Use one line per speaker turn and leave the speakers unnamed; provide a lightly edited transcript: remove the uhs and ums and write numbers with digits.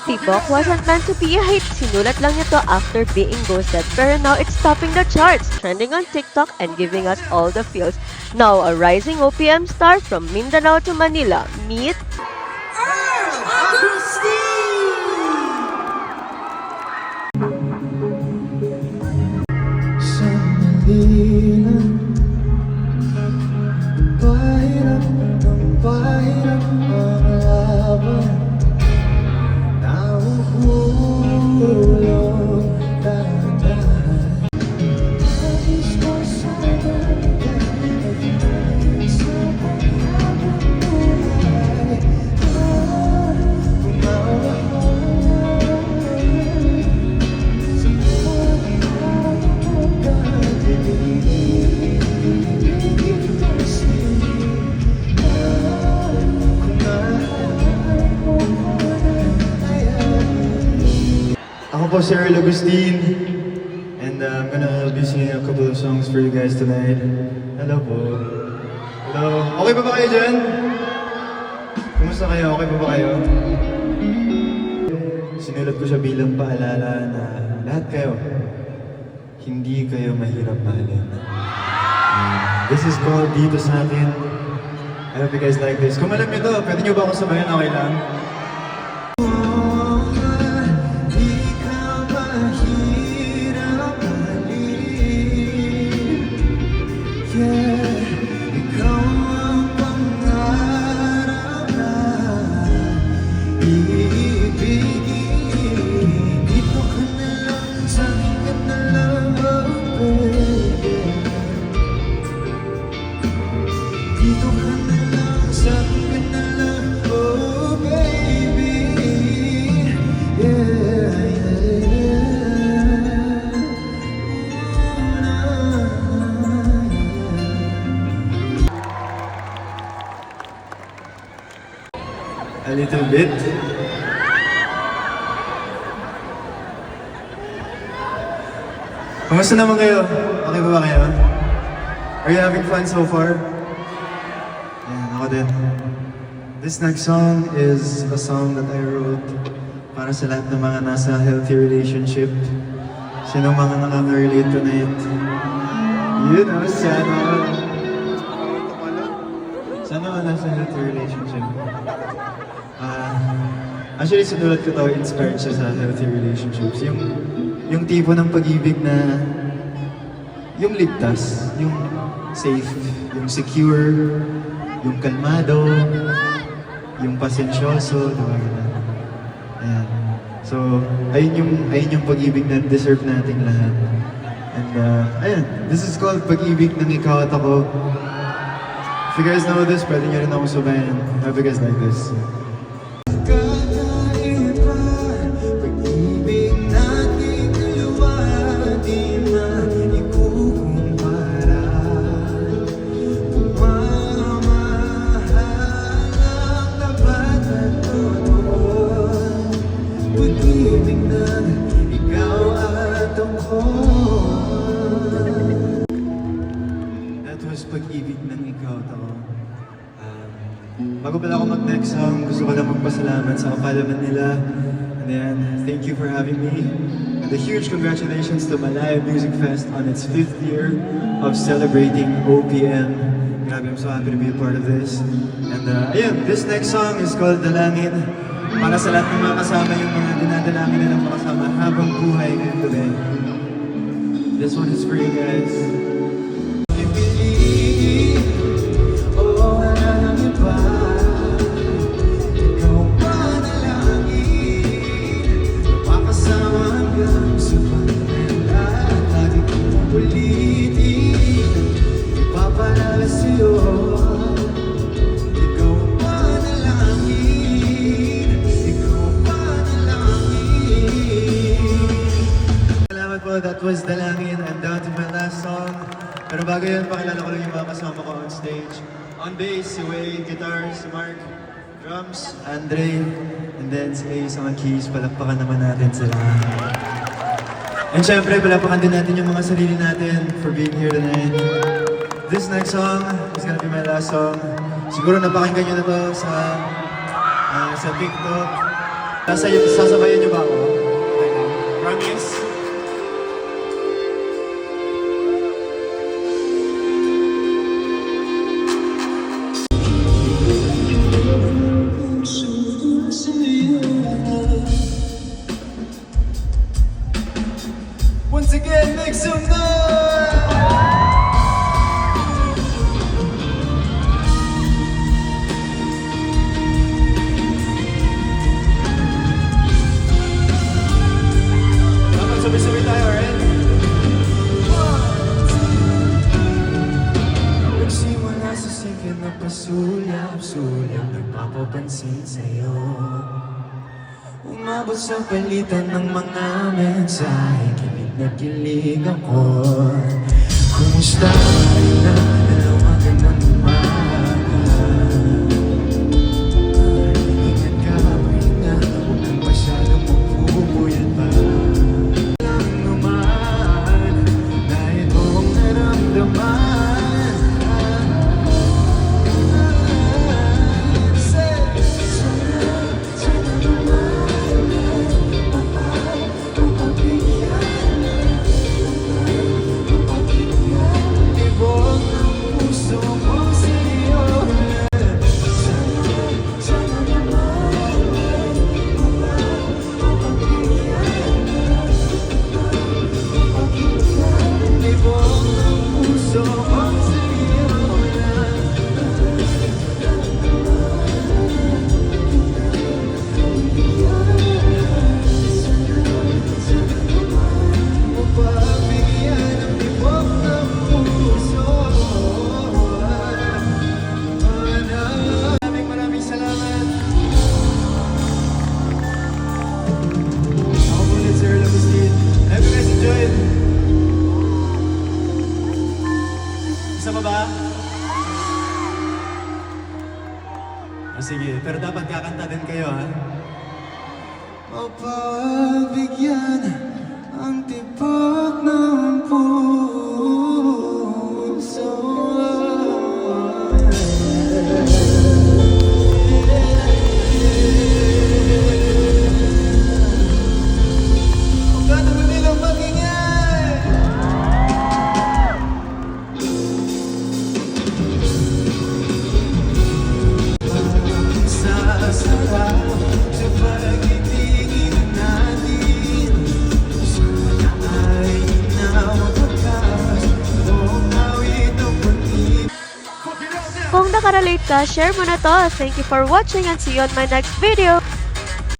Tibok wasn't meant to be a hit. Sinulat lang niya to after being ghosted. Pero now it's topping the charts, trending on TikTok and giving us all the feels. Now, a rising OPM star from Mindanao to Manila. Meet
Pahirap ng pahirap ang laban, nahuhulog dahan-dahan. Nais ko sana maging sa paghabang buhay, pumawahal sa buhay pagkadilig. Ako po si Earl Agustin, and I'm gonna be singing a couple of songs for you guys tonight. Hello po. Hello. Okay pa ba kayo dyan? Kumusta kayo? Okay pa ba kayo? Sinulat ko siya bilang paalala na lahat kayo, hindi kayo mahirap mahalin. This is called Dito Sa Akin. I hope you guys like this. Kung alam nyo to, pwede nyo ba akong sabayan? Okay lang? A little bit. Kamusta naman kayo? Okay ba kayo? Are you having fun so far? Yan, ako din. This next song is a song that I wrote para sa lahat ng mga nasa healthy relationship. Sinong mga nakaka-relate tonight? You know, sana nasa healthy relationship. Actually, sinulat ko to, inspired siya sa healthy relationships. Yung tipo ng pag-ibig na yung ligtas, yung safe, yung secure, yung kalmado, yung pasensyoso, diba ganun. Ayan. So, ayun yung pag-ibig na deserve nating lahat. And ayun, this is called Pag-ibig ng Ikaw at Ako. If you guys know this, pwede nyo rin ako sabayan. Hope you guys like this. That was Pag-ibig ng Ikaw at Ako. Bago pala ako mag-next song, gusto ko lang magpasalamat sa kapalaman nila. And then, thank you for having me. And a huge congratulations to Malaya Music Fest on its 5th year of celebrating OPM. Grabe, I'm so happy to be a part of this. And ayun, this next song is called Dalangin. Para sa lahat ng mga kasama, yung mga dinadalangin nilang makasama habang buhay ngayon today. This one is for you guys. That was Dalangin. I'm down to my last song. Pero bago yun, pakilala ko lang yung mga kasama ko on stage. On bass, si Wade, guitar, si Mark, drums, Andre, and then si Ace on keys. Palakpakan naman natin sila. And syempre, palakpakan din natin yung mga sarili natin for being here tonight. This next song is gonna be my last song. Siguro napakinggan nyo na to sa TikTok. Sasabayan niyo ba ako? Okay lang. Promise? Once again, make some noise! Dapat sabay-sabay tayo, alright? Nagsimula sa sige na pasulap-sulap, nagpapapansin sa'yo. Umabot sa palitan ng mga mensahe, kilig na kilig ako. Kumusta na nalawagan ng umaga? Ingat ka, ingat, huwag kang masyadong magpupuyat pa. Lang naman, dahil kong naramdaman. Ibog ang puso mo sa'yo. Ibog ang puso mo sa'yo. Mapabigyan ang ibog ng puso. Maraming salamat. Ako po ulit, Sir Lagustin. I hope you guys enjoyed. Isa pa ba? Sige, pero dapat kakanta din kayo, ha? Mapagbigyan ang tibok ng puso. Huwag ka naman nilang magingay. Sasarap sa pag-ibig natin. Sana ay nawagkas kung awit ang pag-ibig.
Kung nakarelate ka, share mo na to. Thank you for watching and see you on my next video.